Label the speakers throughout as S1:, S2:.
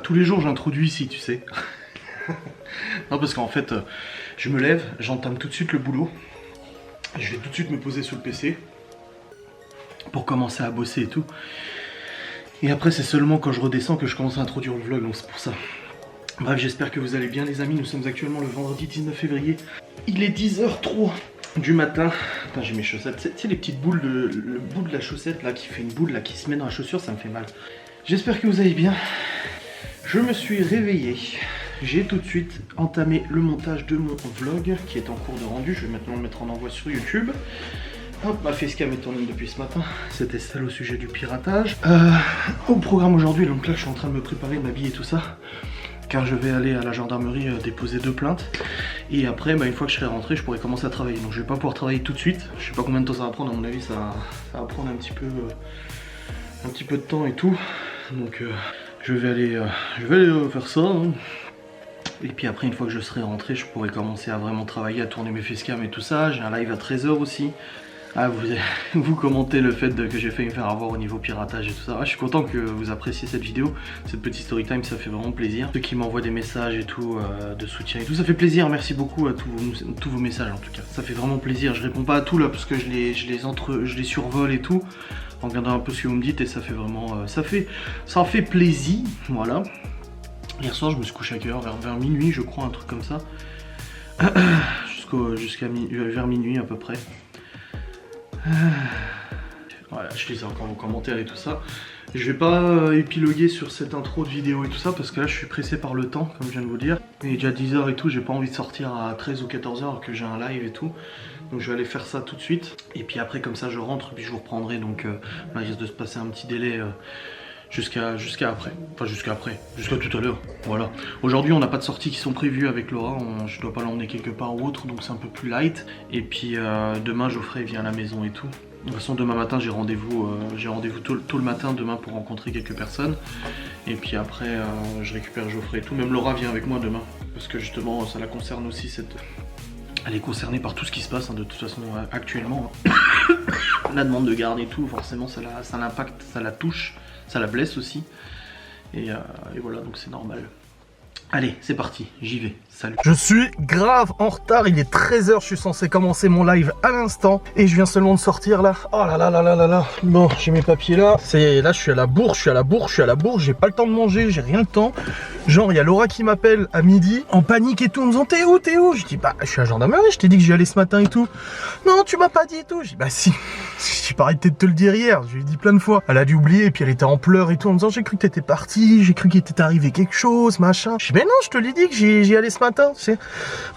S1: Tous les jours j'introduis ici, tu sais. Non, parce qu'en fait, je me lève, j'entame tout de suite le boulot. Je vais tout de suite me poser sur le PC pour commencer à bosser et tout. Et après, c'est seulement quand je redescends que je commence à introduire le vlog, donc c'est pour ça. Bref, j'espère que vous allez bien les amis. Nous sommes actuellement le vendredi 19 février. Il est 10h03 du matin. Putain, j'ai mes chaussettes. Tu sais les petites boules, le bout de la chaussette là qui fait une boule là qui se met dans la chaussure, ça me fait mal. J'espère que vous allez bien. Je me suis réveillé. J'ai tout de suite entamé le montage de mon vlog qui est en cours de rendu. Je vais maintenant le mettre en envoi sur YouTube. Hop, ma facecam est en ligne depuis ce matin. C'était celle au sujet du piratage. Au programme aujourd'hui, donc là je suis en train de me préparer, de m'habiller et tout ça. Car je vais aller à la gendarmerie déposer 2 plaintes. Et après, une fois que je serai rentré, je pourrai commencer à travailler. Donc je vais pas pouvoir travailler tout de suite. Je sais pas combien de temps ça va prendre, à mon avis ça va prendre un petit peu de temps et tout. Donc je vais aller faire ça. Hein. Et puis après, une fois que je serai rentré, je pourrai commencer à vraiment travailler, à tourner mes facecams et tout ça. J'ai un live à 13h aussi. Ah, vous commentez le fait que j'ai failli me faire avoir au niveau piratage et tout ça. Ah, je suis content que vous appréciez cette vidéo, cette petite story time, ça fait vraiment plaisir. Ceux qui m'envoient des messages et tout, de soutien et tout, ça fait plaisir. Merci beaucoup à tous vos messages en tout cas. Ça fait vraiment plaisir. Je réponds pas à tout là parce que je les survole et tout, en regardant un peu ce que vous me dites et ça fait vraiment, ça fait plaisir. Voilà. Hier soir, je me suis couché à quelle heure? Vers minuit, je crois, un truc comme ça. Vers minuit à peu près. Voilà, je lisais encore vos commentaires et tout ça. Je vais pas épiloguer sur cette intro de vidéo et tout ça parce que là je suis pressé par le temps, comme je viens de vous dire. Il est déjà 10h et tout, j'ai pas envie de sortir à 13 ou 14h alors que j'ai un live et tout. Donc je vais aller faire ça tout de suite. Et puis après comme ça je rentre, puis je vous reprendrai. Donc là il risque de se passer un petit délai jusqu'à après. Enfin jusqu'à tout à l'heure. Voilà. Aujourd'hui on n'a pas de sorties qui sont prévues avec Laura. Je dois pas l'emmener quelque part ou autre, donc c'est un peu plus light. Et puis demain Geoffrey vient à la maison et tout. De toute façon demain matin j'ai rendez-vous tôt le matin demain pour rencontrer quelques personnes. Et puis après je récupère Geoffrey et tout. Même Laura vient avec moi demain. Parce que justement ça la concerne aussi Elle est concernée par tout ce qui se passe hein, de toute façon actuellement. La demande de garde et tout, forcément ça l'impacte, ça la touche, ça la blesse aussi. Et voilà, donc c'est normal. Allez, c'est parti, j'y vais, salut. Je suis grave en retard, il est 13h, je suis censé commencer mon live à l'instant. Et je viens seulement de sortir là. Oh là là là là là là. Bon, j'ai mes papiers là. Là, je suis à la bourre, j'ai pas le temps de manger, j'ai rien le temps. Genre, il y a Laura qui m'appelle à midi, en panique et tout, en me disant t'es où? Je dis bah, je suis à la gendarmerie, je t'ai dit que j'y allais ce matin et tout. Non, tu m'as pas dit et tout. Je dis bah si, j'ai pas arrêté de te le dire hier, je lui ai dit plein de fois. Elle a dû oublier et puis elle était en pleurs et tout, en me disant j'ai cru que t'étais parti, j'ai cru qu'il t'était arrivé quelque chose, machin. Je dis mais non, je te l'ai dit que j'y allais ce matin, tu sais.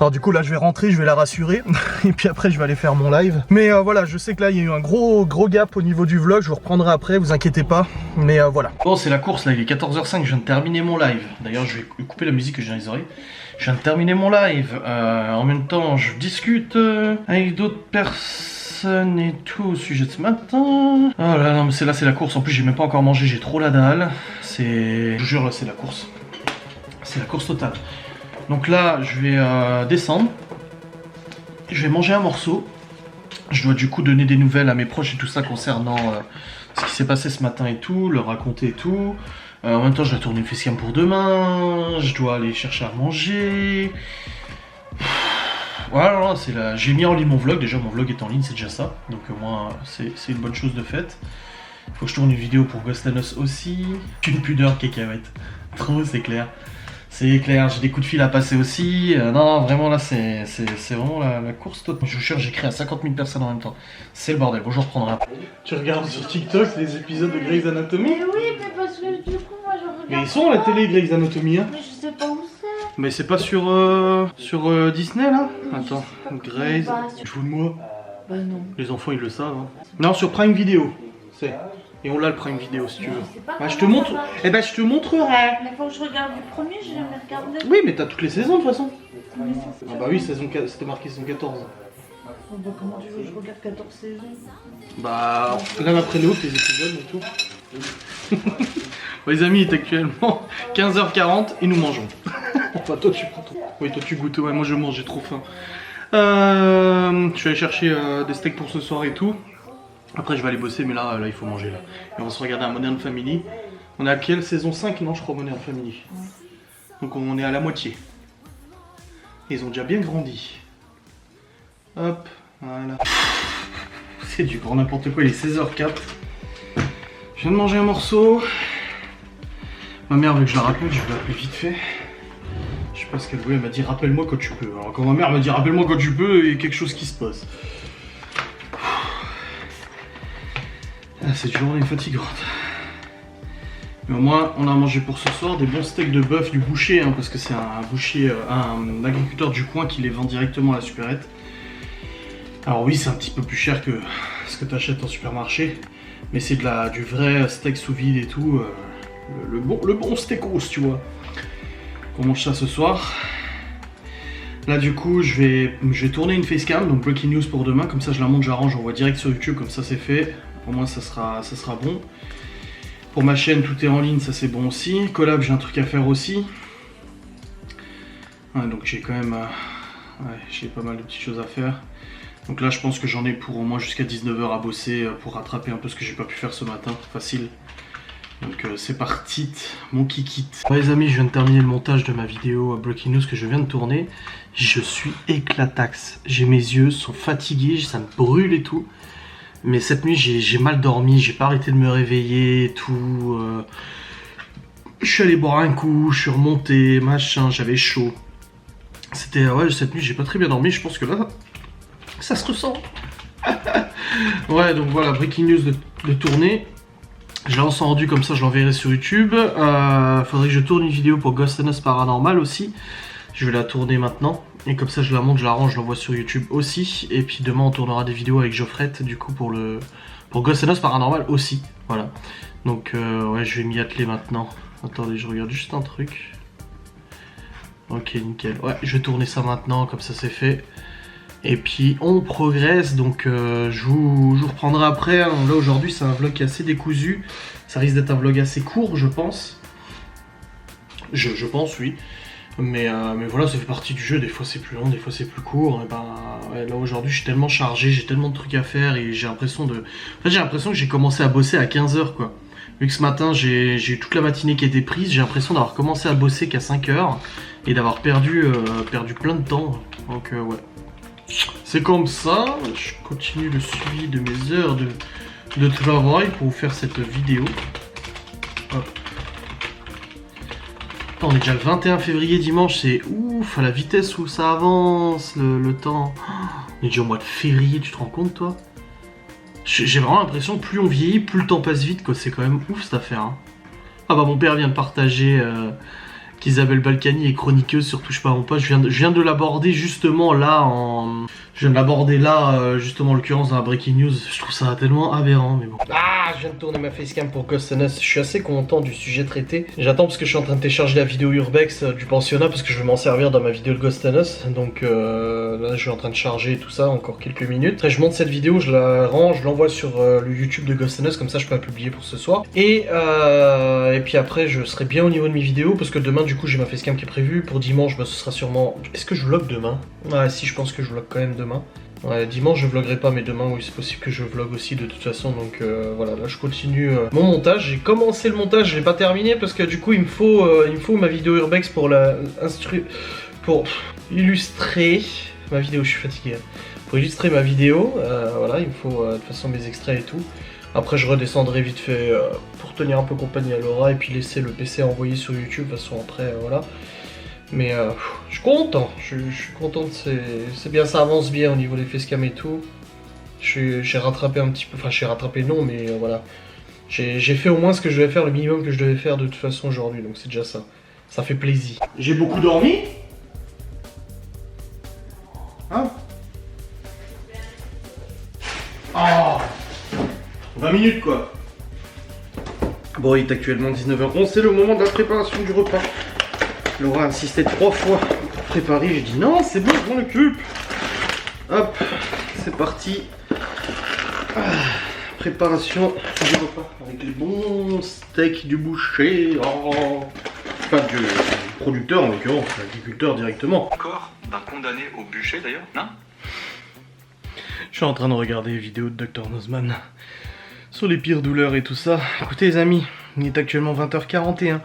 S1: Alors du coup là je vais rentrer, je vais la rassurer et puis après je vais aller faire mon live. Mais voilà, je sais que là il y a eu un gros gap au niveau du vlog, je vous reprendrai après, vous inquiétez pas. Mais voilà. Bon, c'est la course là, il est 14h05, je viens de terminer mon live. D'ailleurs je vais couper la musique que j'ai dans les oreilles. Je viens de terminer mon live. En même temps je discute avec d'autres personnes et tout au sujet de ce matin. Oh là non mais c'est la course, en plus j'ai même pas encore mangé, j'ai trop la dalle. Je vous jure là c'est la course. C'est la course totale. Donc là, je vais descendre. Je vais manger un morceau. Je dois du coup donner des nouvelles à mes proches et tout ça concernant ce qui s'est passé ce matin et tout, leur raconter et tout. En même temps, je dois tourner une facecam pour demain. Je dois aller chercher à manger. Voilà, j'ai mis en ligne mon vlog. Déjà, mon vlog est en ligne, c'est déjà ça. Donc au moins, c'est une bonne chose de faite. Il faut que je tourne une vidéo pour Ghostanos aussi. Une pudeur cacahuète. Trop, c'est clair. C'est clair, j'ai des coups de fil à passer aussi. Non, vraiment là, c'est vraiment la course totale. Je vous jure, j'écris à 50 000 personnes en même temps. C'est le bordel. Bon, je reprendrai après. Tu regardes sur TikTok les épisodes de Grey's Anatomy?
S2: Mais oui, mais parce que du coup, moi je regarde.
S1: Mais ils sont à la télé, Grey's Anatomy. Hein.
S2: Mais je sais pas où c'est.
S1: Mais c'est pas sur Disney là? Attends, Grey's. Tu te fous de moi?
S2: Bah non.
S1: Les enfants ils le savent. Hein. Non, sur Prime Video. C'est. Et on l'a le Prime Vidéo si tu veux. Bah, je te montre. Eh ben je te montrerai.
S2: Mais faut que je regarde du premier, j'ai jamais regardé.
S1: Oui, mais t'as toutes les saisons de toute façon. Ah bah oui, c'était marqué saison 14.
S2: Oh, bah, comment tu veux que je regarde 14 saisons?
S1: Bah, l'un après l'autre, les épisodes et tout. Bon, les amis, il est actuellement 15h40 et nous mangeons. Enfin, toi tu prends ton. Oui, toi tu goûtes. Ouais, moi je mange, j'ai trop faim. Je suis allé chercher des steaks pour ce soir et tout. Après je vais aller bosser mais là il faut manger là. Et on va se regarder un Modern Family. On est à quelle saison 5? Non, je crois qu'on est en family.
S2: Ouais.
S1: Donc on est à la moitié. Ils ont déjà bien grandi. Hop, voilà. C'est du grand n'importe quoi, il est 16h04. Je viens de manger un morceau. Ma mère veut que je la rappelle, je vais l'appeler vite fait. Je sais pas ce qu'elle voulait, elle m'a dit rappelle-moi quand tu peux. Alors quand ma mère m'a dit rappelle-moi quand tu peux, il y a quelque chose qui se passe. Ah, cette journée est fatigante. Mais au moins, on a mangé pour ce soir des bons steaks de bœuf du boucher, hein, parce que c'est un boucher, un agriculteur du coin qui les vend directement à la supérette. Alors oui, c'est un petit peu plus cher que ce que tu achètes en supermarché, mais c'est du vrai steak sous vide et tout, le bon steakos, tu vois. On mange ça ce soir. Là du coup, je vais tourner une facecam, donc breaking news pour demain, comme ça je la monte, j'arrange, j'envoie direct sur YouTube, comme ça c'est fait. Au moins ça sera bon. Pour ma chaîne, tout est en ligne, ça c'est bon aussi. Collab, j'ai un truc à faire aussi. Ouais, donc j'ai quand même j'ai pas mal de petites choses à faire. Donc là, je pense que j'en ai pour au moins jusqu'à 19h à bosser pour rattraper un peu ce que j'ai pas pu faire ce matin. Facile. Donc c'est parti, mon kikit. Ouais, les amis, je viens de terminer le montage de ma vidéo Breaking News que je viens de tourner. Je suis éclataxe. Mes yeux sont fatigués, ça me brûle et tout. Mais cette nuit, j'ai mal dormi, j'ai pas arrêté de me réveiller et tout. Je suis allé boire un coup, je suis remonté, machin, j'avais chaud. C'était, ouais, cette nuit, j'ai pas très bien dormi, je pense que là, ça se ressent. Ouais, donc voilà, breaking news de tournée. Je lance en rendu comme ça, je l'enverrai sur YouTube. Faudrait que je tourne une vidéo pour Ghost and Us Paranormal aussi. Je vais la tourner maintenant. Et comme ça, je la monte, je la range, je l'envoie sur YouTube aussi. Et puis demain, on tournera des vidéos avec Geoffrette, du coup, pour Ghost and Us Paranormal aussi. Voilà. Donc, ouais, je vais m'y atteler maintenant. Attendez, je regarde juste un truc. Ok, nickel. Ouais, je vais tourner ça maintenant, comme ça, c'est fait. Et puis, on progresse. Donc, je vous reprendrai après. Hein. Là, aujourd'hui, c'est un vlog qui est assez décousu. Ça risque d'être un vlog assez court, je pense. Je pense, oui. Mais voilà, ça fait partie du jeu, des fois c'est plus long, des fois c'est plus court. Et ben, ouais, là aujourd'hui je suis tellement chargé, j'ai tellement de trucs à faire et j'ai l'impression de... En fait j'ai l'impression que j'ai commencé à bosser à 15h quoi. Vu que ce matin j'ai eu toute la matinée qui était prise, j'ai l'impression d'avoir commencé à bosser qu'à 5h et d'avoir perdu plein de temps. Donc ouais. C'est comme ça, je continue le suivi de mes heures de travail pour vous faire cette vidéo. Hop. On est déjà le 21 février dimanche, c'est ouf à la vitesse où ça avance le temps. On est déjà au mois de février, tu te rends compte toi? J'ai vraiment l'impression que plus on vieillit, plus le temps passe vite quoi, c'est quand même ouf cette affaire. Hein. Ah bah mon père vient de partager qu'Isabelle Balkany est chroniqueuse sur Touche pas à mon poste. Je viens de l'aborder justement là Je viens de l'aborder là, justement en l'occurrence dans la Breaking News. Je trouve ça tellement aberrant, mais bon. Ah, je viens de tourner ma facecam pour Ghost and Us. Je suis assez content du sujet traité. J'attends parce que je suis en train de télécharger la vidéo Urbex du pensionnat parce que je vais m'en servir dans ma vidéo de Ghost and Us. Donc là, je suis en train de charger tout ça, encore quelques minutes. Après, je monte cette vidéo, je la range, je l'envoie sur le YouTube de Ghost and Us, comme ça je peux la publier pour ce soir. Et puis après, je serai bien au niveau de mes vidéos parce que demain, du coup, j'ai ma facecam qui est prévue. Pour dimanche, bah, ce sera sûrement... Est-ce que je vlog demain? Ouais, si, je pense que je vlog quand même demain. Ouais, dimanche je vloggerai pas, mais demain oui c'est possible que je vlog aussi de toute façon. Donc voilà, là je continue mon montage. J'ai commencé le montage, je l'ai pas terminé parce que du coup il me faut ma vidéo Urbex pour illustrer ma vidéo. Je suis fatigué. Pour illustrer ma vidéo, voilà, il me faut de toute façon mes extraits et tout. Après je redescendrai vite fait pour tenir un peu compagnie à Laura et puis laisser le PC envoyer sur YouTube. De toute façon après voilà. Mais je suis content, je suis content, c'est bien, ça avance bien au niveau des facecam et tout. J'ai rattrapé un petit peu, enfin j'ai rattrapé non, mais voilà. J'ai fait au moins ce que je devais faire, le minimum que je devais faire de toute façon aujourd'hui, donc c'est déjà ça. Ça fait plaisir. J'ai beaucoup dormi. Hein? Oh 20 minutes quoi. Bon, il est actuellement 19h11, c'est le moment de la préparation du repas. Laura a insisté 3 fois pour préparer, j'ai dit non, c'est bon, je m'en occupe. Hop, c'est parti. Préparation du repas avec les bons steaks du boucher. Oh. Enfin, du producteur en l'occurrence, l'agriculteur directement.
S3: Corps d'un condamné au bûcher d'ailleurs, non?
S1: Je suis en train de regarder les vidéos de Dr Nozman sur les pires douleurs et tout ça. Écoutez les amis, Il est actuellement 20h41.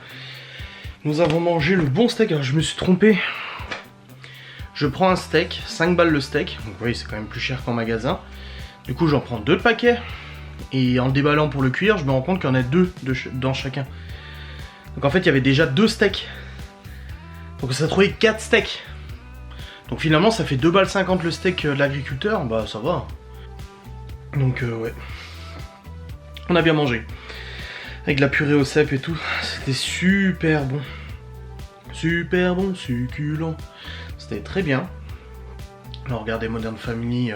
S1: Nous avons mangé le bon steak. Alors je me suis trompé. Je prends un steak, 5 balles le steak. Donc vous voyez, c'est quand même plus cher qu'en magasin. Du coup, j'en prends 2 paquets. Et en le déballant pour le cuire, je me rends compte qu'il y en a 2 dans chacun. Donc en fait, il y avait déjà 2 steaks. Donc ça a trouvé 4 steaks. Donc finalement, ça fait 2 balles 50 le steak de l'agriculteur. Bah ça va. Donc ouais. On a bien mangé. Avec de la purée au cèpe et tout. C'était super bon. Super bon, succulent. C'était très bien. Alors regardez Modern Family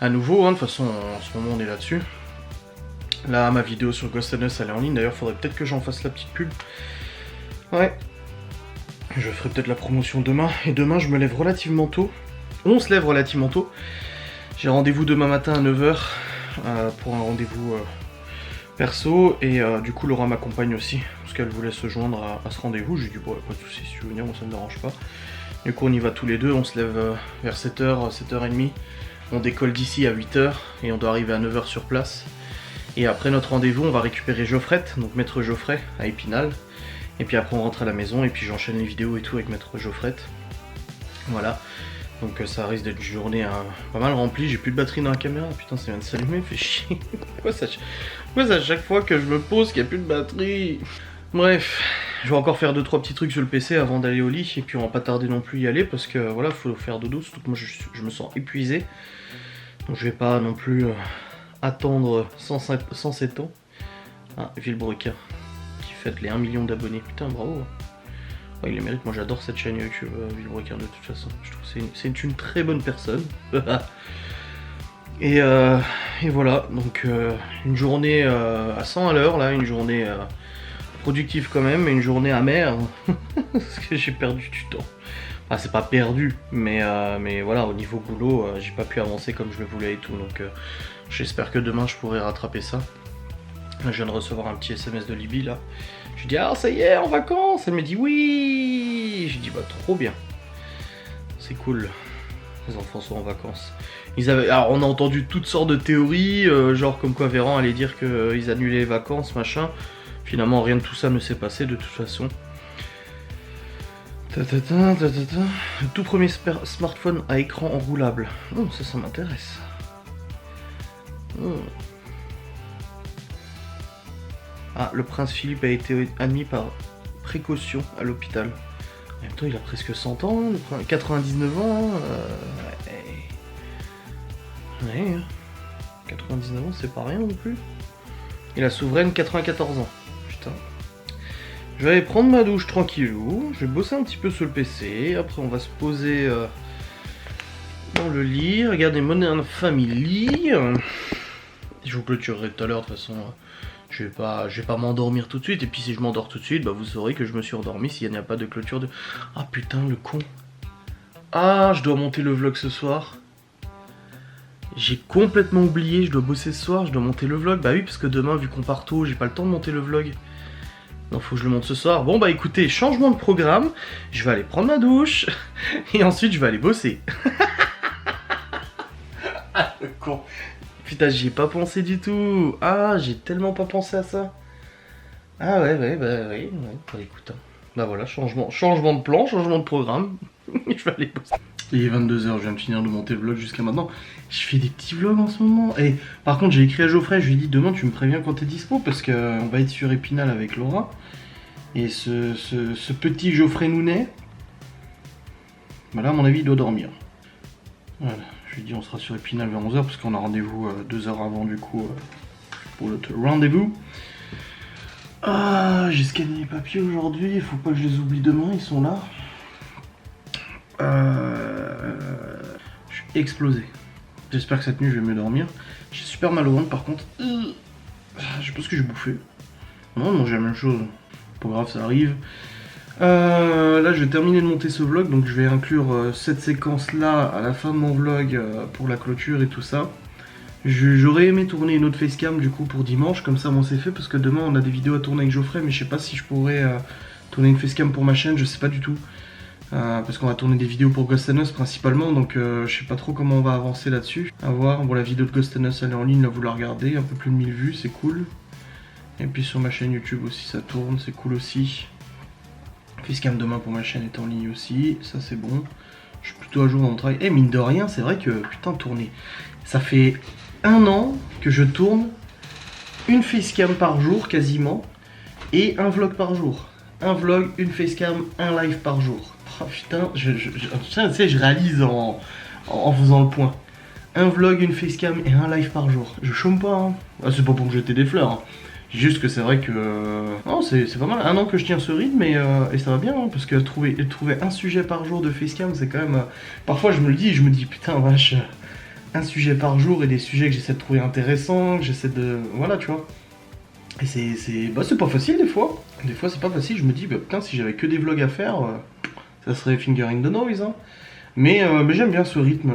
S1: à nouveau. Hein. De toute façon, en ce moment, on est là-dessus. Là, ma vidéo sur Ghost and Us, elle est en ligne. D'ailleurs, faudrait peut-être que j'en fasse la petite pub. Ouais. Je ferai peut-être la promotion demain. Et demain, je me lève relativement tôt. On se lève relativement tôt. J'ai rendez-vous demain matin à 9h pour un rendez-vous perso. Et du coup, Laura m'accompagne aussi. Parce qu'elle voulait se joindre à ce rendez-vous. J'ai dit, bon, pas de soucis, si tu veux venir, moi ça me dérange pas. Du coup, on y va tous les deux. On se lève vers 7h, 7h30. On décolle d'ici à 8h. Et on doit arriver à 9h sur place. Et après notre rendez-vous, on va récupérer Geoffrette, donc Maître Geoffrey à Épinal. Et puis après on rentre à la maison et puis j'enchaîne les vidéos et tout avec Maître Geoffrette. Voilà. Donc ça risque d'être une journée pas mal remplie. J'ai plus de batterie dans la caméra. Putain, ça vient de s'allumer, fait chier. Pourquoi c'est à chaque fois que je me pose qu'il n'y a plus de batterie? Bref, je vais encore faire 2-3 petits trucs sur le PC avant d'aller au lit. Et puis on va pas tarder non plus y aller parce que voilà, faut faire dodo. Surtout que moi je me sens épuisé. Donc je vais pas non plus... attendre 107 ans. Ah, Villebrequin qui fête les 1 million d'abonnés. Putain, bravo. Oh, il les mérite. Moi, j'adore cette chaîne YouTube, Villebrequin, de toute façon. Je trouve que c'est une très bonne personne. et voilà. Donc, une journée à 100 à l'heure, là. Une journée productive quand même, mais une journée amère. Parce que j'ai perdu du temps. Enfin, c'est pas perdu, mais voilà, au niveau boulot, j'ai pas pu avancer comme je le voulais et tout. Donc, j'espère que demain je pourrai rattraper ça. Là, je viens de recevoir un petit SMS de Libye là. Je lui dis ah ça y est en vacances. Elle me dit oui. Je dis bah trop bien. C'est cool. Les enfants sont en vacances. Alors on a entendu toutes sortes de théories, genre comme quoi Véran allait dire qu'ils annulaient les vacances, machin. Finalement rien de tout ça ne s'est passé de toute façon. Le tout premier smartphone à écran enroulable. Oh, ça m'intéresse. Oh. Ah, le prince Philippe a été admis par précaution à l'hôpital. En même temps, il a presque 100 ans, 99 ans. Ouais. 99 ans, c'est pas rien non plus. Et la souveraine, 94 ans. Putain. Je vais aller prendre ma douche tranquillou. Je vais bosser un petit peu sur le PC. Après, on va se poser dans le lit. Regarder Modern Family. Je vous clôturerai tout à l'heure de toute façon. Je vais pas m'endormir tout de suite. Et puis si je m'endors tout de suite, bah vous saurez que je me suis endormi s'il n'y a pas de clôture de... Ah putain le con. Ah je dois monter le vlog ce soir. J'ai complètement oublié, je dois bosser ce soir, je dois monter le vlog. Bah oui parce que demain vu qu'on part tôt, j'ai pas le temps de monter le vlog. Donc faut que je le monte ce soir. Bon bah écoutez, changement de programme. Je vais aller prendre ma douche. Et ensuite je vais aller bosser. Ah le con. Putain, j'y ai pas pensé du tout. Ah, j'ai tellement pas pensé à ça. Ah ouais, bah écoute. Bah voilà, changement de plan, changement de programme. Je vais aller bosser. Il est 22h, je viens de finir de monter le vlog jusqu'à maintenant. Je fais des petits vlogs en ce moment. Et par contre, j'ai écrit à Geoffrey, je lui ai dit demain tu me préviens quand t'es dispo parce qu'on va être sur Épinal avec Laura. Et ce petit Geoffrey Nounet, bah là à mon avis il doit dormir. Voilà. Je lui ai dit on sera sur Épinal vers 11h parce qu'on a rendez-vous 2 heures avant du coup pour notre rendez-vous. Ah, j'ai scanné les papiers aujourd'hui, il faut pas que je les oublie demain, ils sont là. Je suis explosé. J'espère que cette nuit je vais mieux dormir. J'ai super mal au ventre par contre. Je sais pas ce que j'ai bouffé. Non, non, j'ai la même chose. Pas grave, ça arrive. Là je vais terminer de monter ce vlog, donc je vais inclure cette séquence là à la fin de mon vlog pour la clôture et tout ça. J'aurais aimé tourner une autre facecam du coup pour dimanche, comme ça bon c'est fait parce que demain on a des vidéos à tourner avec Geoffrey, mais je sais pas si je pourrais tourner une facecam pour ma chaîne, je sais pas du tout. Parce qu'on va tourner des vidéos pour Ghost and Us principalement, donc je sais pas trop comment on va avancer là-dessus. À voir, bon la vidéo de Ghost and Us elle est en ligne, là vous la regardez, un peu plus de 1000 vues, c'est cool. Et puis sur ma chaîne YouTube aussi ça tourne, c'est cool aussi. Facecam demain pour ma chaîne est en ligne aussi, ça c'est bon. Je suis plutôt à jour dans mon travail. Et mine de rien, c'est vrai que, putain, tourner. Ça fait 1 an que je tourne une facecam par jour quasiment et un vlog par jour. Un vlog, une facecam, un live par jour. Oh, putain, je réalise en faisant le point. Un vlog, une facecam et un live par jour. Je chôme pas, hein. Ah, c'est pas pour me jeter des fleurs, hein. Juste que c'est vrai que... non, c'est pas mal. 1 an que je tiens ce rythme et ça va bien, hein, parce que trouver un sujet par jour de facecam, c'est quand même... Parfois je me le dis, je me dis putain vache, un sujet par jour et des sujets que j'essaie de trouver intéressants, que j'essaie de... Voilà, tu vois. Et c'est pas facile des fois. Des fois c'est pas facile, je me dis, bah, putain, si j'avais que des vlogs à faire, ça serait finger in the noise, hein. Mais j'aime bien ce rythme,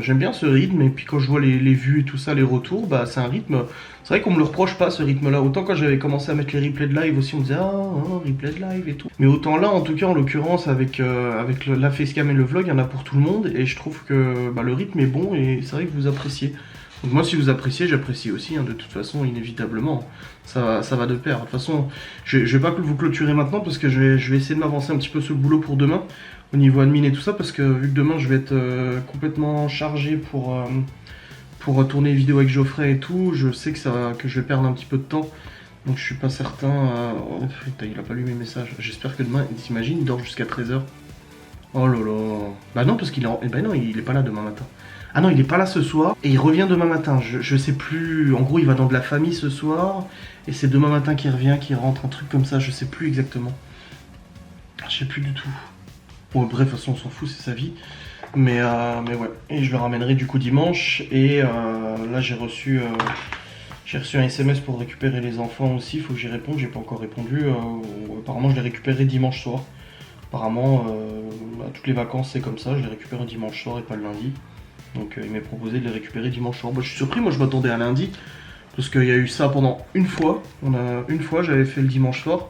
S1: et puis quand je vois les vues et tout ça, les retours, bah c'est un rythme, c'est vrai qu'on me le reproche pas ce rythme-là, autant quand j'avais commencé à mettre les replays de live aussi, on me disait replay de live et tout. Mais autant là, en tout cas en l'occurrence, avec la facecam et le vlog, il y en a pour tout le monde, et je trouve que le rythme est bon, et c'est vrai que vous appréciez. Donc moi si vous appréciez, j'apprécie aussi, hein, de toute façon, inévitablement, ça va de pair. De toute façon, je vais pas vous clôturer maintenant, parce que je vais essayer de m'avancer un petit peu sur le boulot pour demain, au niveau admin et tout ça, parce que vu que demain je vais être complètement chargé pour tourner les vidéos avec Geoffrey et tout, je sais que je vais perdre un petit peu de temps, donc je suis pas certain. Oh putain, il a pas lu mes messages. J'espère que demain, t'imagines, il dort jusqu'à 13h. Oh là là. Bah non, parce qu'il est bah non, il est pas là demain matin. Ah non, il est pas là ce soir, et il revient demain matin. Je sais plus, en gros il va dans de la famille ce soir, et c'est demain matin qu'il revient, qu'il rentre, un truc comme ça, je sais plus exactement. Je sais plus du tout. Bon, bref, de toute façon, on s'en fout, c'est sa vie. Mais ouais. Et je le ramènerai du coup dimanche. Et là, j'ai reçu un SMS pour récupérer les enfants aussi. Il faut que j'y réponde. J'ai pas encore répondu. Apparemment, je les récupérerai dimanche soir. Apparemment, toutes les vacances, c'est comme ça. Je les récupère dimanche soir et pas le lundi. Donc, il m'est proposé de les récupérer dimanche soir. Bah, je suis surpris. Moi, je m'attendais à lundi. Parce qu'il y a eu ça pendant une fois. Une fois, j'avais fait le dimanche soir.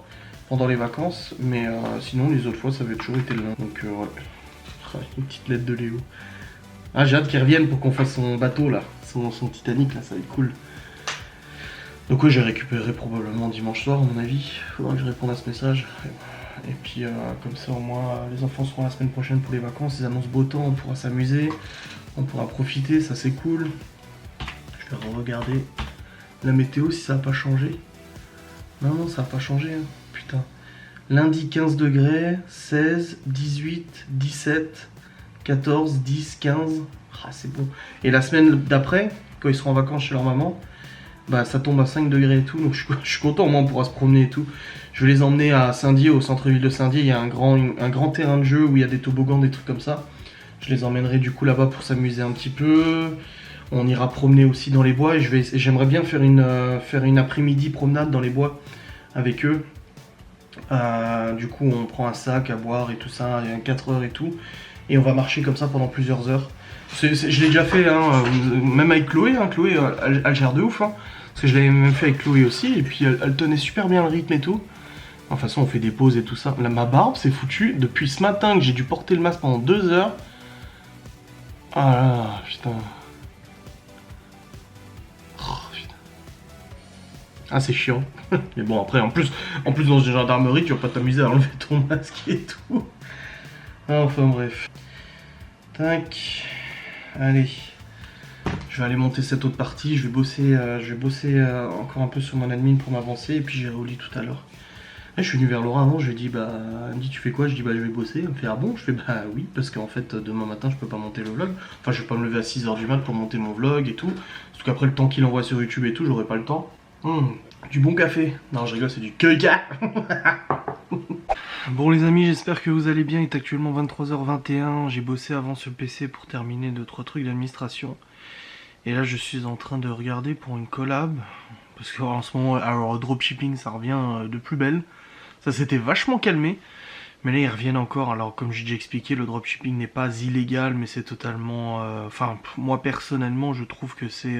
S1: Pendant les vacances, mais sinon les autres fois ça avait toujours été le lundi. Donc ouais, une petite lettre de Léo. Ah, j'ai hâte qu'il revienne pour qu'on fasse son bateau là, son Titanic là, ça va être cool. Donc ouais, j'ai récupéré probablement dimanche soir à mon avis. Faudra que je réponde à ce message. Et puis comme ça au moins les enfants seront la semaine prochaine pour les vacances, ils annoncent beau temps, on pourra s'amuser, on pourra profiter, ça c'est cool. Je vais regarder la météo si ça n'a pas changé. Non, ça n'a pas changé, hein. Putain. Lundi 15 degrés, 16, 18, 17, 14, 10, 15. Ah, c'est bon. Et la semaine d'après, quand ils seront en vacances chez leur maman, bah ça tombe à 5 degrés et tout. Donc je suis content, au moins on pourra se promener et tout. Je vais les emmener à Saint-Dié, au centre-ville de Saint-Dié. Il y a un grand terrain de jeu où il y a des toboggans, des trucs comme ça. Je les emmènerai du coup là-bas pour s'amuser un petit peu. On ira promener aussi dans les bois et j'aimerais bien faire une après-midi promenade dans les bois avec eux. Du coup on prend un sac à boire et tout ça, il y a 4 heures et tout. Et on va marcher comme ça pendant plusieurs heures. Je l'ai déjà fait, hein, même avec Chloé. Hein, Chloé, elle gère de ouf. Hein, parce que je l'avais même fait avec Chloé aussi. Et puis elle tenait super bien le rythme et tout. De toute façon on fait des pauses et tout ça. Là ma barbe c'est foutu. Depuis ce matin que j'ai dû porter le masque pendant 2 heures. Ah là, putain. Ah c'est chiant. Mais bon après en plus dans une gendarmerie tu vas pas t'amuser à enlever ton masque et tout. Enfin bref. Tac. Allez. Je vais aller monter cette autre partie, je vais bosser encore un peu sur mon admin pour m'avancer et puis j'irai au lit tout à l'heure. Là, je suis venu vers Laura avant, je lui ai dit bah elle me dit tu fais quoi? Je dis bah je vais bosser. Elle me fait ah bon? Je fais bah oui parce qu'en fait demain matin je peux pas monter le vlog. Enfin je vais pas me lever à 6h du mat pour monter mon vlog et tout. Parce qu'après le temps qu'il envoie sur YouTube et tout, j'aurai pas le temps. Du bon café. Non je rigole, c'est du queuca. Bon les amis, j'espère que vous allez bien. Il est actuellement 23h21. J'ai bossé avant sur le PC pour terminer 2-3 trucs d'administration. Et là je suis en train de regarder pour une collab. Parce qu'en ce moment, alors dropshipping ça revient de plus belle. Ça s'était vachement calmé. Mais là ils reviennent encore. Alors comme j'ai déjà expliqué, le dropshipping n'est pas illégal. Mais c'est totalement... Enfin moi personnellement je trouve que c'est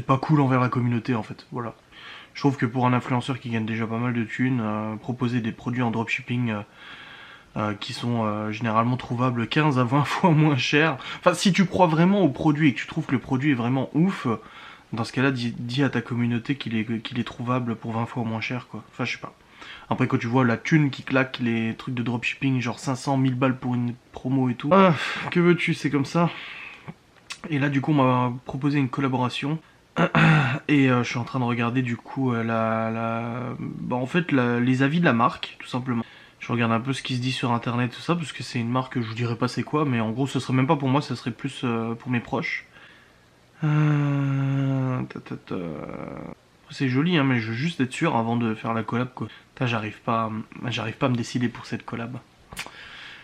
S1: pas cool envers la communauté en fait. Voilà. Je trouve que pour un influenceur qui gagne déjà pas mal de thunes, proposer des produits en dropshipping qui sont généralement trouvables 15 à 20 fois moins cher. Enfin, si tu crois vraiment au produit et que tu trouves que le produit est vraiment ouf, Dans ce cas-là, dis à ta communauté qu'il est trouvable pour 20 fois moins cher, quoi. Enfin, je sais pas. Après, quand tu vois la thune qui claque, les trucs de dropshipping, genre 500, 1000 balles pour une promo et tout. Ah, que veux-tu, c'est comme ça. Et là, du coup, on m'a proposé une collaboration. Et je suis en train de regarder, du coup, en fait, les avis de la marque, tout simplement. Je regarde un peu ce qui se dit sur internet, tout ça, parce que c'est une marque, je vous dirais pas c'est quoi, mais en gros, ce serait même pas pour moi, ce serait plus pour mes proches. C'est joli, hein, mais je veux juste être sûr avant de faire la collab, quoi. J'arrive pas à me décider pour cette collab.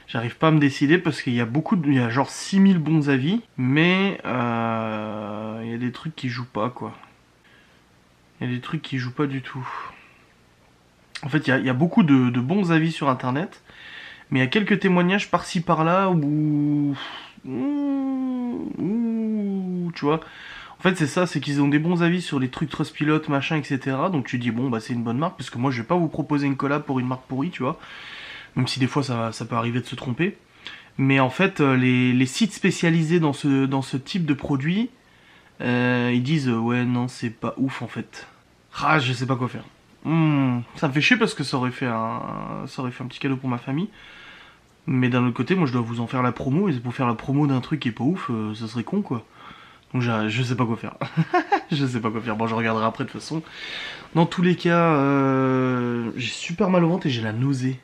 S1: J'arrive pas à me décider parce qu'il y a il y a genre 6000 bons avis, mais il y a des trucs qui jouent pas, quoi. Il y a des trucs qui jouent pas du tout. En fait, il y a beaucoup de bons avis sur internet, mais il y a quelques témoignages par-ci par-là où... tu vois. En fait, c'est ça, c'est qu'ils ont des bons avis sur les trucs Trustpilot, machin, etc. Donc tu dis, bon, bah c'est une bonne marque, parce que moi, je vais pas vous proposer une collab pour une marque pourrie, tu vois. Même si des fois, ça peut arriver de se tromper. Mais en fait, les sites spécialisés dans ce type de produit, ils disent, ouais, non, c'est pas ouf, en fait. Ah, je sais pas quoi faire. Ça me fait chier parce que ça aurait fait un petit cadeau pour ma famille. Mais d'un autre côté, moi je dois vous en faire la promo, et pour faire la promo d'un truc qui est pas ouf, ça serait con, quoi. Donc je sais pas quoi faire. Je sais pas quoi faire. Bon, je regarderai après de toute façon. Dans tous les cas, j'ai super mal au ventre et j'ai la nausée.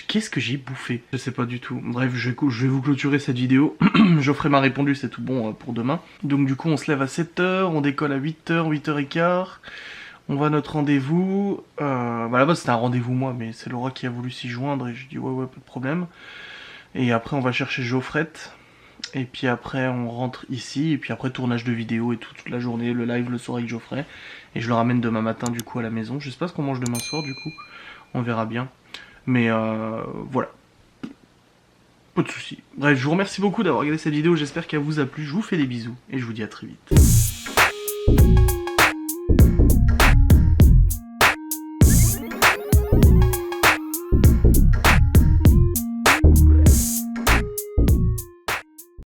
S1: Qu'est-ce que j'ai bouffé? Je sais pas du tout. Bref, je vais vous clôturer cette vidéo. J'offrais ma répondu, c'est tout bon pour demain. Donc du coup, on se lève à 7h, on décolle à 8h, 8h15. On va à notre rendez-vous. Bah là-bas, c'était un rendez-vous moi, mais c'est Laura qui a voulu s'y joindre et je dis ouais, pas de problème. Et après, on va chercher Geoffrette. Et puis après, on rentre ici. Et puis après, tournage de vidéo et tout, toute la journée, le live le soir avec Geoffrey. Et je le ramène demain matin, du coup, à la maison. Je sais pas ce qu'on mange demain soir, du coup. On verra bien. Mais voilà. Pas de soucis. Bref, je vous remercie beaucoup d'avoir regardé cette vidéo. J'espère qu'elle vous a plu. Je vous fais des bisous. Et je vous dis à très vite.